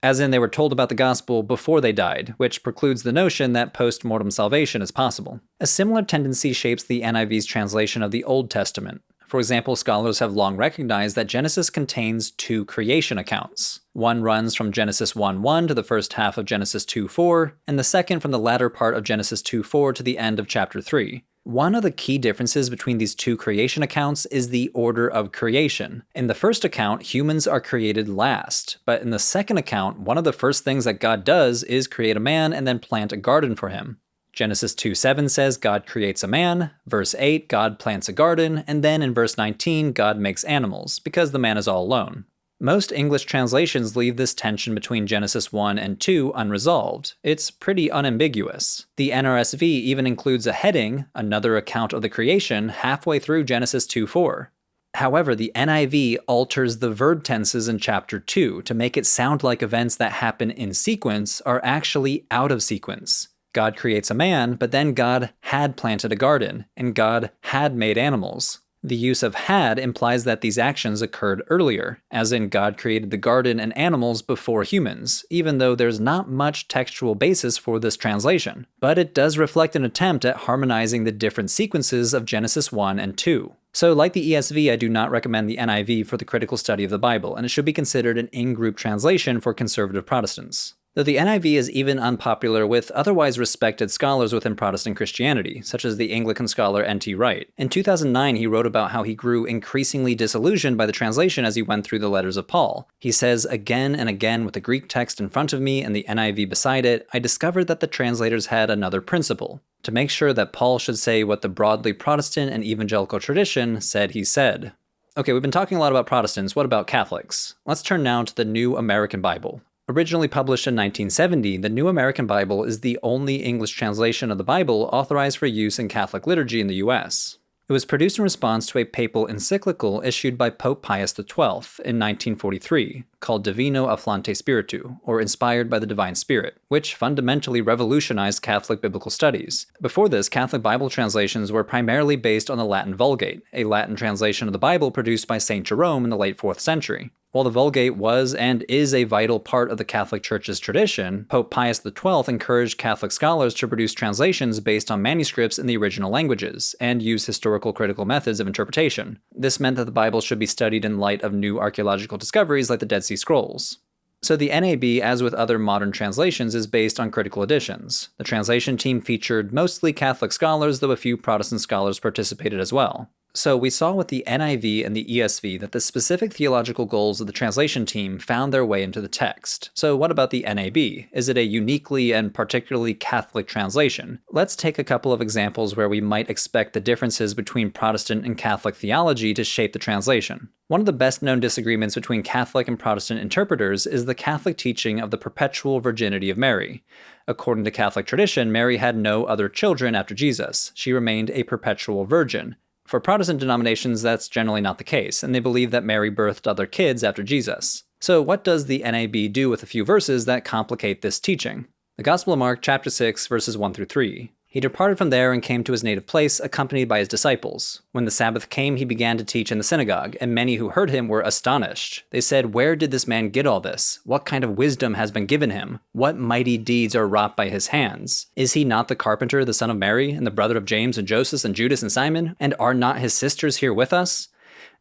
As in, they were told about the gospel before they died, which precludes the notion that post-mortem salvation is possible. A similar tendency shapes the NIV's translation of the Old Testament. For example, scholars have long recognized that Genesis contains two creation accounts. One runs from Genesis 1:1 to the first half of Genesis 2:4, and the second from the latter part of Genesis 2:4 to the end of chapter 3. One of the key differences between these two creation accounts is the order of creation. In the first account, humans are created last, but in the second account, one of the first things that God does is create a man and then plant a garden for him. Genesis 2:7 says God creates a man, verse 8, God plants a garden, and then in verse 19, God makes animals, because the man is all alone. Most English translations leave this tension between Genesis 1 and 2 unresolved. It's pretty unambiguous. The NRSV even includes a heading, another account of the creation, halfway through Genesis 2:4. However, the NIV alters the verb tenses in chapter 2 to make it sound like events that happen in sequence are actually out of sequence. God creates a man, but then God had planted a garden, and God had made animals. The use of had implies that these actions occurred earlier, as in God created the garden and animals before humans, even though there's not much textual basis for this translation. But it does reflect an attempt at harmonizing the different sequences of Genesis 1 and 2. So like the ESV, I do not recommend the NIV for the critical study of the Bible, and it should be considered an in-group translation for conservative Protestants. Though the NIV is even unpopular with otherwise respected scholars within Protestant Christianity, such as the Anglican scholar N.T. Wright. In 2009, he wrote about how he grew increasingly disillusioned by the translation as he went through the letters of Paul. He says, "Again and again, with the Greek text in front of me and the NIV beside it, I discovered that the translators had another principle. To make sure that Paul should say what the broadly Protestant and evangelical tradition said he said." Okay, we've been talking a lot about Protestants. What about Catholics? Let's turn now to the New American Bible. Originally published in 1970, the New American Bible is the only English translation of the Bible authorized for use in Catholic liturgy in the US. It was produced in response to a papal encyclical issued by Pope Pius XII in 1943, called Divino Afflante Spiritu, or Inspired by the Divine Spirit, which fundamentally revolutionized Catholic biblical studies. Before this, Catholic Bible translations were primarily based on the Latin Vulgate, a Latin translation of the Bible produced by St. Jerome in the late 4th century. While the Vulgate was and is a vital part of the Catholic Church's tradition, Pope Pius XII encouraged Catholic scholars to produce translations based on manuscripts in the original languages, and use historical critical methods of interpretation. This meant that the Bible should be studied in light of new archaeological discoveries like the Dead Sea Scrolls. So the NAB, as with other modern translations, is based on critical editions. The translation team featured mostly Catholic scholars, though a few Protestant scholars participated as well. So we saw with the NIV and the ESV that the specific theological goals of the translation team found their way into the text. So what about the NAB? Is it a uniquely and particularly Catholic translation? Let's take a couple of examples where we might expect the differences between Protestant and Catholic theology to shape the translation. One of the best-known disagreements between Catholic and Protestant interpreters is the Catholic teaching of the perpetual virginity of Mary. According to Catholic tradition, Mary had no other children after Jesus. She remained a perpetual virgin. For Protestant denominations, that's generally not the case, and they believe that Mary birthed other kids after Jesus. So what does the NAB do with a few verses that complicate this teaching? The Gospel of Mark, chapter 6, verses 1 through 3. He departed from there and came to his native place, accompanied by his disciples. When the Sabbath came, he began to teach in the synagogue, and many who heard him were astonished. They said, "Where did this man get all this? What kind of wisdom has been given him? What mighty deeds are wrought by his hands? Is he not the carpenter, the son of Mary, and the brother of James and Joseph and Judas and Simon? And are not his sisters here with us?"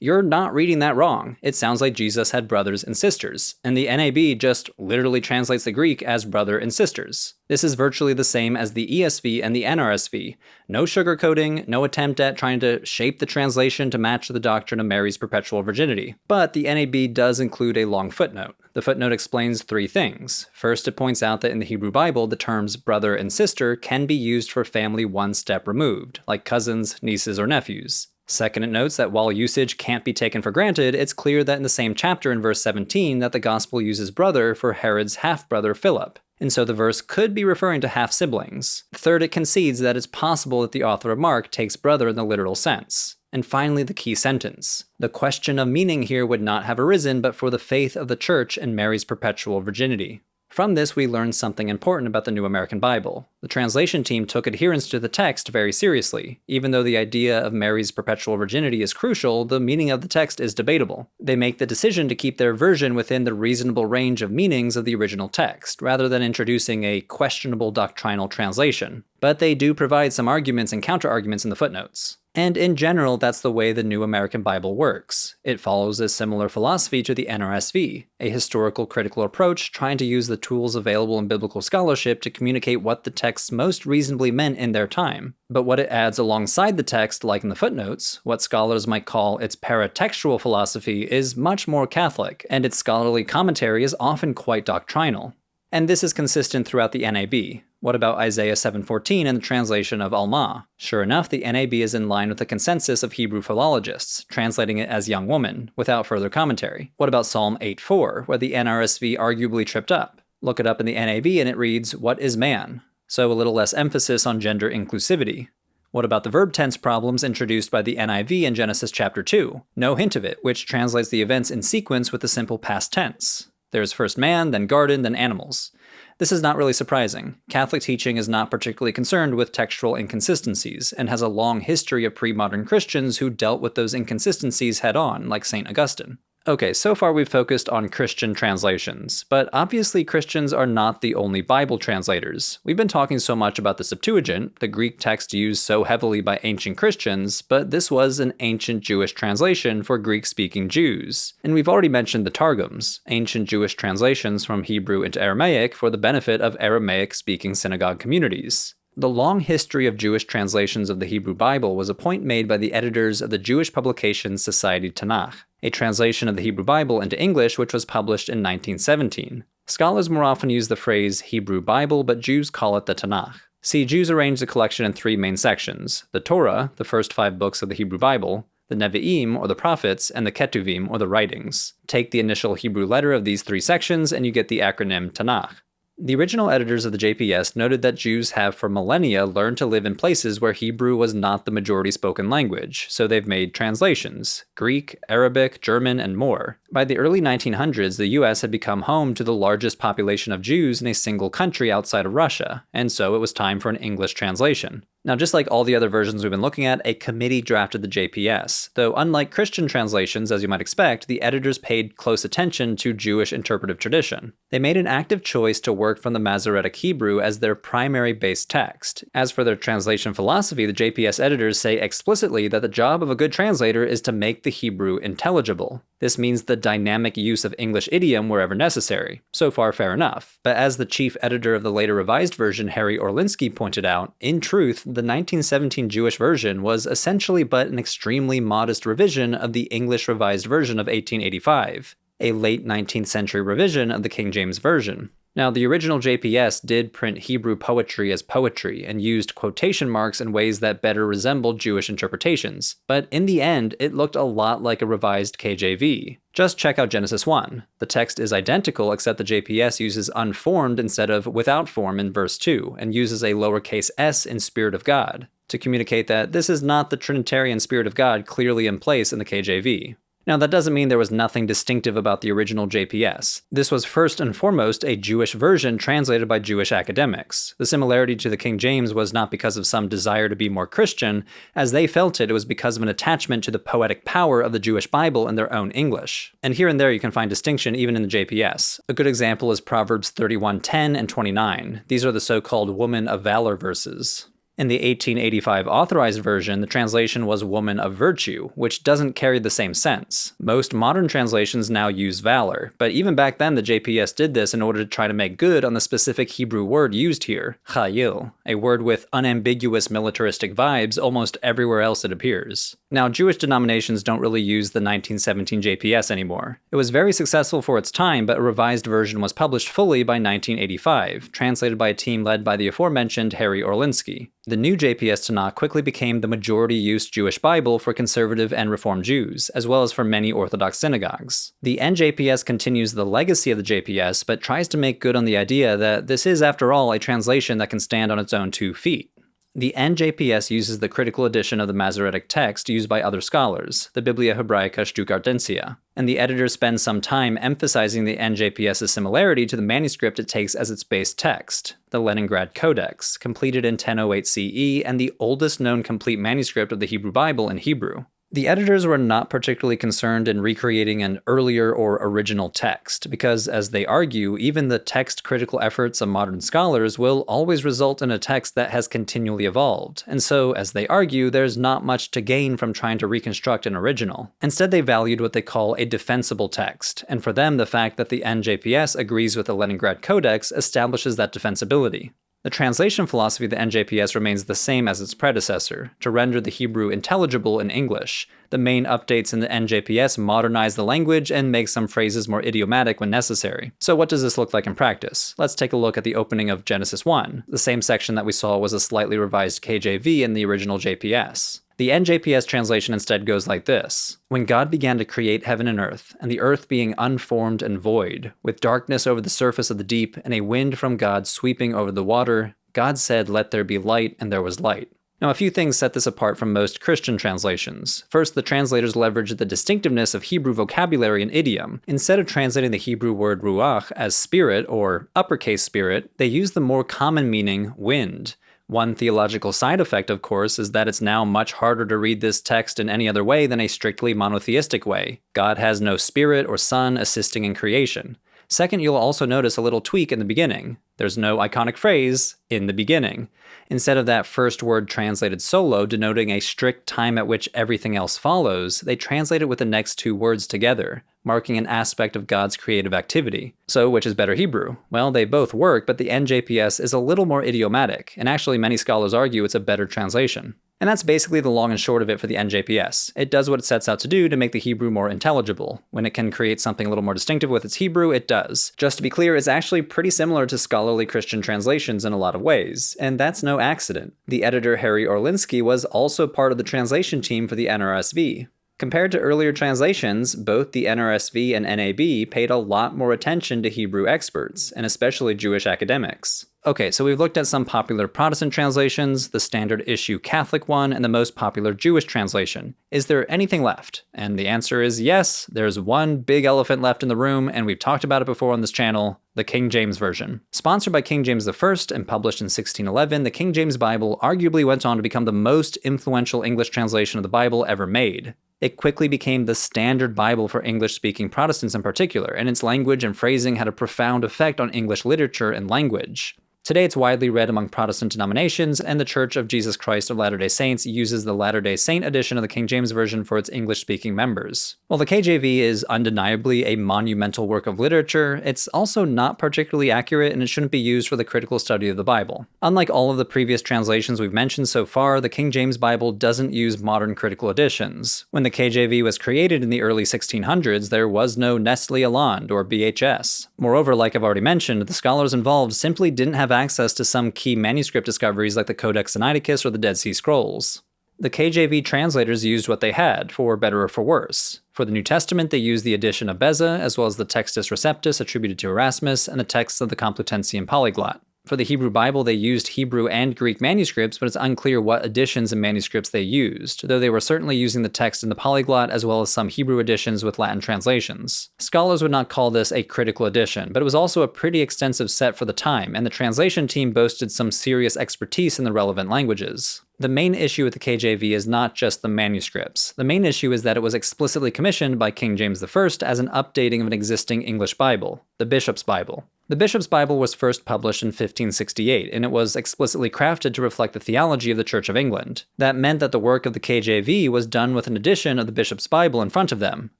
You're not reading that wrong. It sounds like Jesus had brothers and sisters, and the NAB just literally translates the Greek as brother and sisters. This is virtually the same as the ESV and the NRSV. No sugarcoating, no attempt at trying to shape the translation to match the doctrine of Mary's perpetual virginity. But the NAB does include a long footnote. The footnote explains three things. First, it points out that in the Hebrew Bible, the terms brother and sister can be used for family one step removed, like cousins, nieces, or nephews. Second, it notes that while usage can't be taken for granted, it's clear that in the same chapter in verse 17 that the gospel uses brother for Herod's half-brother Philip, and so the verse could be referring to half-siblings. Third, it concedes that it's possible that the author of Mark takes brother in the literal sense. And finally, the key sentence. The question of meaning here would not have arisen but for the faith of the Church and Mary's perpetual virginity. From this, we learn something important about the New American Bible. The translation team took adherence to the text very seriously. Even though the idea of Mary's perpetual virginity is crucial, the meaning of the text is debatable. They make the decision to keep their version within the reasonable range of meanings of the original text, rather than introducing a questionable doctrinal translation. But they do provide some arguments and counter-arguments in the footnotes. And in general, that's the way the New American Bible works. It follows a similar philosophy to the NRSV, a historical critical approach trying to use the tools available in biblical scholarship to communicate what the texts most reasonably meant in their time. But what it adds alongside the text, like in the footnotes, what scholars might call its paratextual philosophy, is much more Catholic, and its scholarly commentary is often quite doctrinal. And this is consistent throughout the NAB. What about Isaiah 7:14 and the translation of Alma? Sure enough, the NAB is in line with the consensus of Hebrew philologists, translating it as young woman, without further commentary. What about Psalm 8:4, where the NRSV arguably tripped up? Look it up in the NAB and it reads, "What is man?" So a little less emphasis on gender inclusivity. What about the verb tense problems introduced by the NIV in Genesis chapter 2? No hint of it, which translates the events in sequence with the simple past tense. There's first man, then garden, then animals. This is not really surprising. Catholic teaching is not particularly concerned with textual inconsistencies, and has a long history of pre-modern Christians who dealt with those inconsistencies head-on, like St. Augustine. Okay, so far we've focused on Christian translations, but obviously Christians are not the only Bible translators. We've been talking so much about the Septuagint, the Greek text used so heavily by ancient Christians, but this was an ancient Jewish translation for Greek-speaking Jews. And we've already mentioned the Targums, ancient Jewish translations from Hebrew into Aramaic for the benefit of Aramaic-speaking synagogue communities. The long history of Jewish translations of the Hebrew Bible was a point made by the editors of the Jewish publication Society Tanakh, a translation of the Hebrew Bible into English which was published in 1917. Scholars more often use the phrase Hebrew Bible, but Jews call it the Tanakh. See, Jews arranged the collection in three main sections: the Torah, the first 5 books of the Hebrew Bible, the Nevi'im, or the prophets, and the Ketuvim, or the writings. Take the initial Hebrew letter of these 3 sections and you get the acronym Tanakh. The original editors of the JPS noted that Jews have for millennia learned to live in places where Hebrew was not the majority spoken language, so they've made translations: Greek, Arabic, German, and more. By the early 1900s, the US had become home to the largest population of Jews in a single country outside of Russia, and so it was time for an English translation. Now, just like all the other versions we've been looking at, a committee drafted the JPS, though unlike Christian translations, as you might expect, the editors paid close attention to Jewish interpretive tradition. They made an active choice to work from the Masoretic Hebrew as their primary base text. As for their translation philosophy, the JPS editors say explicitly that the job of a good translator is to make the Hebrew intelligible. This means the dynamic use of English idiom wherever necessary. So far, fair enough. But as the chief editor of the later revised version, Harry Orlinsky, pointed out, in truth, the 1917 Jewish version was essentially but an extremely modest revision of the English Revised Version of 1885, a late 19th century revision of the King James Version. Now, the original JPS did print Hebrew poetry as poetry and used quotation marks in ways that better resembled Jewish interpretations, but in the end, it looked a lot like a revised KJV. Just check out Genesis 1. The text is identical except the JPS uses unformed instead of without form in verse 2, and uses a lowercase s in Spirit of God, to communicate that this is not the Trinitarian Spirit of God clearly in place in the KJV. Now, that doesn't mean there was nothing distinctive about the original JPS. This was first and foremost a Jewish version translated by Jewish academics. The similarity to the King James was not because of some desire to be more Christian. As they felt it, it was because of an attachment to the poetic power of the Jewish Bible in their own English. And here and there you can find distinction even in the JPS. A good example is Proverbs 31:10 and 29. These are the so-called woman of valor verses. In the 1885 authorized version, the translation was woman of virtue, which doesn't carry the same sense. Most modern translations now use valor, but even back then the JPS did this in order to try to make good on the specific Hebrew word used here, chayil, a word with unambiguous militaristic vibes almost everywhere else it appears. Now, Jewish denominations don't really use the 1917 JPS anymore. It was very successful for its time, but a revised version was published fully by 1985, translated by a team led by the aforementioned Harry Orlinsky. The new JPS Tanakh quickly became the majority-use Jewish Bible for conservative and Reform Jews, as well as for many Orthodox synagogues. The NJPS continues the legacy of the JPS, but tries to make good on the idea that this is, after all, a translation that can stand on its own 2 feet. The NJPS uses the critical edition of the Masoretic text used by other scholars, the Biblia Hebraica Stuttgartensia, and the editors spend some time emphasizing the NJPS's similarity to the manuscript it takes as its base text, the Leningrad Codex, completed in 1008 CE and the oldest known complete manuscript of the Hebrew Bible in Hebrew. The editors were not particularly concerned in recreating an earlier or original text, because, as they argue, even the text-critical efforts of modern scholars will always result in a text that has continually evolved, and so, as they argue, there's not much to gain from trying to reconstruct an original. Instead, they valued what they call a defensible text, and for them, the fact that the NJPS agrees with the Leningrad Codex establishes that defensibility. The translation philosophy of the NJPS remains the same as its predecessor, to render the Hebrew intelligible in English. The main updates in the NJPS modernize the language and make some phrases more idiomatic when necessary. So what does this look like in practice? Let's take a look at the opening of Genesis 1. The same section that we saw was a slightly revised KJV in the original JPS. The NJPS translation instead goes like this: "When God began to create heaven and the earth being unformed and void, with darkness over the surface of the deep, and a wind from God sweeping over the water, God said, 'Let there be light,' and there was light." Now, a few things set this apart from most Christian translations. First, the translators leveraged the distinctiveness of Hebrew vocabulary and idiom. Instead of translating the Hebrew word ruach as spirit or uppercase spirit, they used the more common meaning wind. One theological side effect, of course, is that it's now much harder to read this text in any other way than a strictly monotheistic way. God has no spirit or son assisting in creation. Second, you'll also notice a little tweak in the beginning. There's no iconic phrase, "in the beginning." Instead of that first word translated solo, denoting a strict time at which everything else follows, they translate it with the next 2 words together, marking an aspect of God's creative activity. So, which is better Hebrew? Well, they both work, but the NJPS is a little more idiomatic, and actually many scholars argue it's a better translation. And that's basically the long and short of it for the NJPS. It does what it sets out to do to make the Hebrew more intelligible. When it can create something a little more distinctive with its Hebrew, it does. Just to be clear, it's actually pretty similar to scholarly Christian translations in a lot of ways, and that's no accident. The editor Harry Orlinsky was also part of the translation team for the NRSV. Compared to earlier translations, both the NRSV and NAB paid a lot more attention to Hebrew experts, and especially Jewish academics. Okay, so we've looked at some popular Protestant translations, the standard issue Catholic one, and the most popular Jewish translation. Is there anything left? And the answer is yes, there's one big elephant left in the room, and we've talked about it before on this channel, the King James Version. Sponsored by King James I and published in 1611, the King James Bible arguably went on to become the most influential English translation of the Bible ever made. It quickly became the standard Bible for English-speaking Protestants in particular, and its language and phrasing had a profound effect on English literature and language. Today it's widely read among Protestant denominations, and the Church of Jesus Christ of Latter-day Saints uses the Latter-day Saint edition of the King James Version for its English-speaking members. While the KJV is undeniably a monumental work of literature, it's also not particularly accurate and it shouldn't be used for the critical study of the Bible. Unlike all of the previous translations we've mentioned so far, the King James Bible doesn't use modern critical editions. When the KJV was created in the early 1600s, there was no Nestle Aland or BHS. Moreover, like I've already mentioned, the scholars involved simply didn't have access to some key manuscript discoveries like the Codex Sinaiticus or the Dead Sea Scrolls. The KJV translators used what they had, for better or for worse. For the New Testament, they used the edition of Beza, as well as the Textus Receptus attributed to Erasmus, and the texts of the Complutensian Polyglot. For the Hebrew Bible, they used Hebrew and Greek manuscripts, but it's unclear what editions and manuscripts they used, though they were certainly using the text in the Polyglot as well as some Hebrew editions with Latin translations. Scholars would not call this a critical edition, but it was also a pretty extensive set for the time, and the translation team boasted some serious expertise in the relevant languages. The main issue with the KJV is not just the manuscripts. The main issue is that it was explicitly commissioned by King James I as an updating of an existing English Bible, the Bishop's Bible. The Bishop's Bible was first published in 1568, and it was explicitly crafted to reflect the theology of the Church of England. That meant that the work of the KJV was done with an edition of the Bishop's Bible in front of them.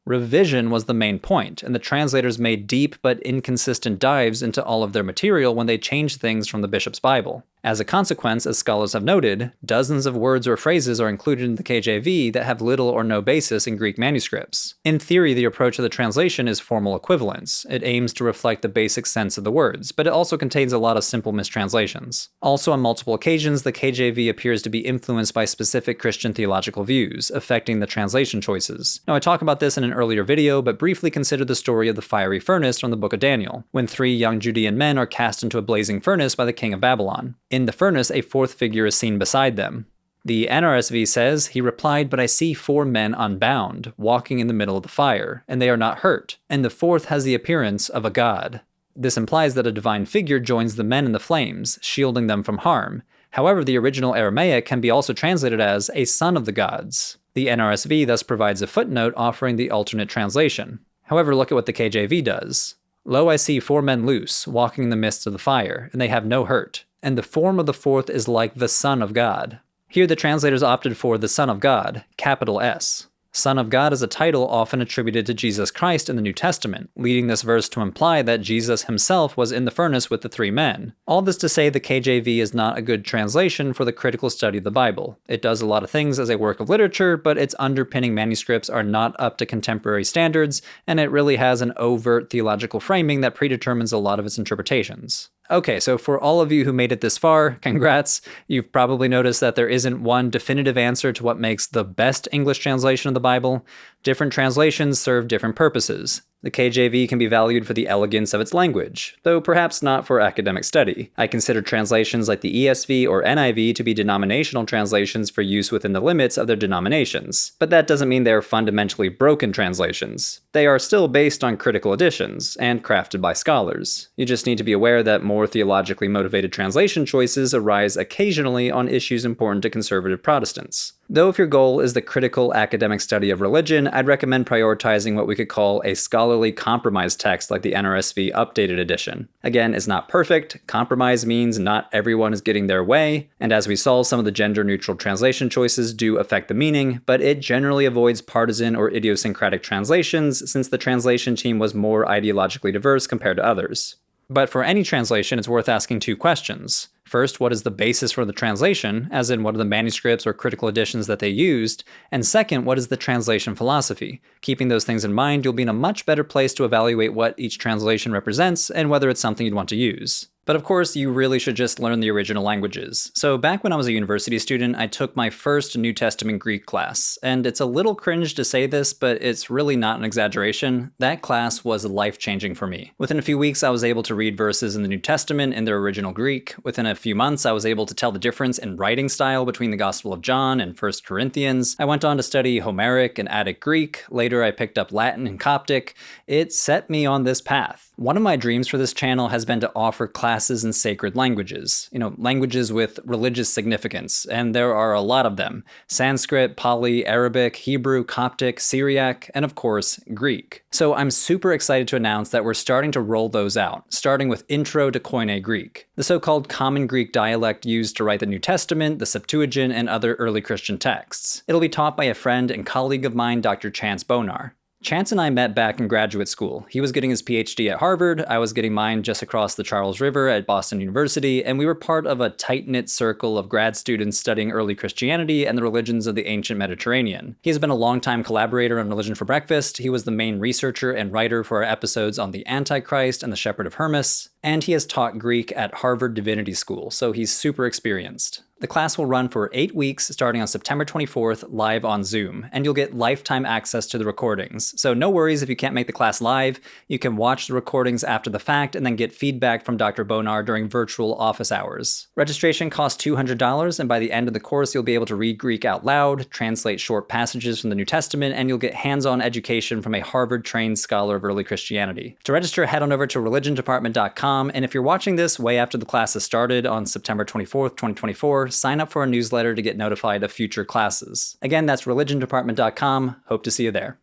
Revision was the main point, and the translators made deep but inconsistent dives into all of their material when they changed things from the Bishop's Bible. As a consequence, as scholars have noted, dozens of words or phrases are included in the KJV that have little or no basis in Greek manuscripts. In theory, the approach of the translation is formal equivalence. It aims to reflect the basic sense of the words, but it also contains a lot of simple mistranslations. Also, on multiple occasions, the KJV appears to be influenced by specific Christian theological views, affecting the translation choices. Now, I talk about this in an earlier video, but briefly consider the story of the fiery furnace from the book of Daniel, when 3 young Judean men are cast into a blazing furnace by the king of Babylon. In the furnace, a 4th figure is seen beside them. The NRSV says, "He replied, but I see 4 men unbound, walking in the middle of the fire, and they are not hurt, and the 4th has the appearance of a god." This implies that a divine figure joins the men in the flames, shielding them from harm. However, the original Aramaic can be also translated as a son of the gods. The NRSV thus provides a footnote offering the alternate translation. However, look at what the KJV does. "Lo, I see 4 men loose, walking in the midst of the fire, and they have no hurt. And the form of the 4th is like the Son of God." Here the translators opted for the Son of God, capital S. Son of God is a title often attributed to Jesus Christ in the New Testament, leading this verse to imply that Jesus himself was in the furnace with the 3 men. All this to say the KJV is not a good translation for the critical study of the Bible. It does a lot of things as a work of literature, but its underpinning manuscripts are not up to contemporary standards, and it really has an overt theological framing that predetermines a lot of its interpretations. Okay, so for all of you who made it this far, congrats. You've probably noticed that there isn't one definitive answer to what makes the best English translation of the Bible. Different translations serve different purposes. The KJV can be valued for the elegance of its language, though perhaps not for academic study. I consider translations like the ESV or NIV to be denominational translations for use within the limits of their denominations, but that doesn't mean they are fundamentally broken translations. They are still based on critical editions, and crafted by scholars. You just need to be aware that more theologically motivated translation choices arise occasionally on issues important to conservative Protestants. Though if your goal is the critical academic study of religion, I'd recommend prioritizing what we could call a scholarly compromise text like the NRSV updated edition. Again, it's not perfect. Compromise means not everyone is getting their way, and as we saw, some of the gender-neutral translation choices do affect the meaning, but it generally avoids partisan or idiosyncratic translations since the translation team was more ideologically diverse compared to others. But for any translation, it's worth asking 2 questions. First, what is the basis for the translation, as in what are the manuscripts or critical editions that they used? And second, what is the translation philosophy? Keeping those things in mind, you'll be in a much better place to evaluate what each translation represents and whether it's something you'd want to use. But of course, you really should just learn the original languages. So back when I was a university student, I took my first New Testament Greek class. And it's a little cringe to say this, but it's really not an exaggeration. That class was life-changing for me. Within a few weeks, I was able to read verses in the New Testament in their original Greek. Within a few months, I was able to tell the difference in writing style between the Gospel of John and 1 Corinthians. I went on to study Homeric and Attic Greek. Later, I picked up Latin and Coptic. It set me on this path. One of my dreams for this channel has been to offer classes in sacred languages. Languages with religious significance, and there are a lot of them. Sanskrit, Pali, Arabic, Hebrew, Coptic, Syriac, and of course, Greek. So I'm super excited to announce that we're starting to roll those out, starting with Intro to Koine Greek, the so-called common Greek dialect used to write the New Testament, the Septuagint, and other early Christian texts. It'll be taught by a friend and colleague of mine, Dr. Chance Bonar. Chance and I met back in graduate school. He was getting his PhD at Harvard, I was getting mine just across the Charles River at Boston University, and we were part of a tight-knit circle of grad students studying early Christianity and the religions of the ancient Mediterranean. He has been a longtime collaborator on Religion for Breakfast, he was the main researcher and writer for our episodes on the Antichrist and the Shepherd of Hermas, and he has taught Greek at Harvard Divinity School, so he's super experienced. The class will run for 8 weeks starting on September 24th live on Zoom, and you'll get lifetime access to the recordings. So no worries if you can't make the class live, you can watch the recordings after the fact and then get feedback from Dr. Bonar during virtual office hours. Registration costs $200, and by the end of the course you'll be able to read Greek out loud, translate short passages from the New Testament, and you'll get hands-on education from a Harvard-trained scholar of early Christianity. To register, head on over to religiondepartment.com, and if you're watching this way after the class has started on September 24th, 2024, sign up for our newsletter to get notified of future classes. Again, that's religiondepartment.com. Hope to see you there.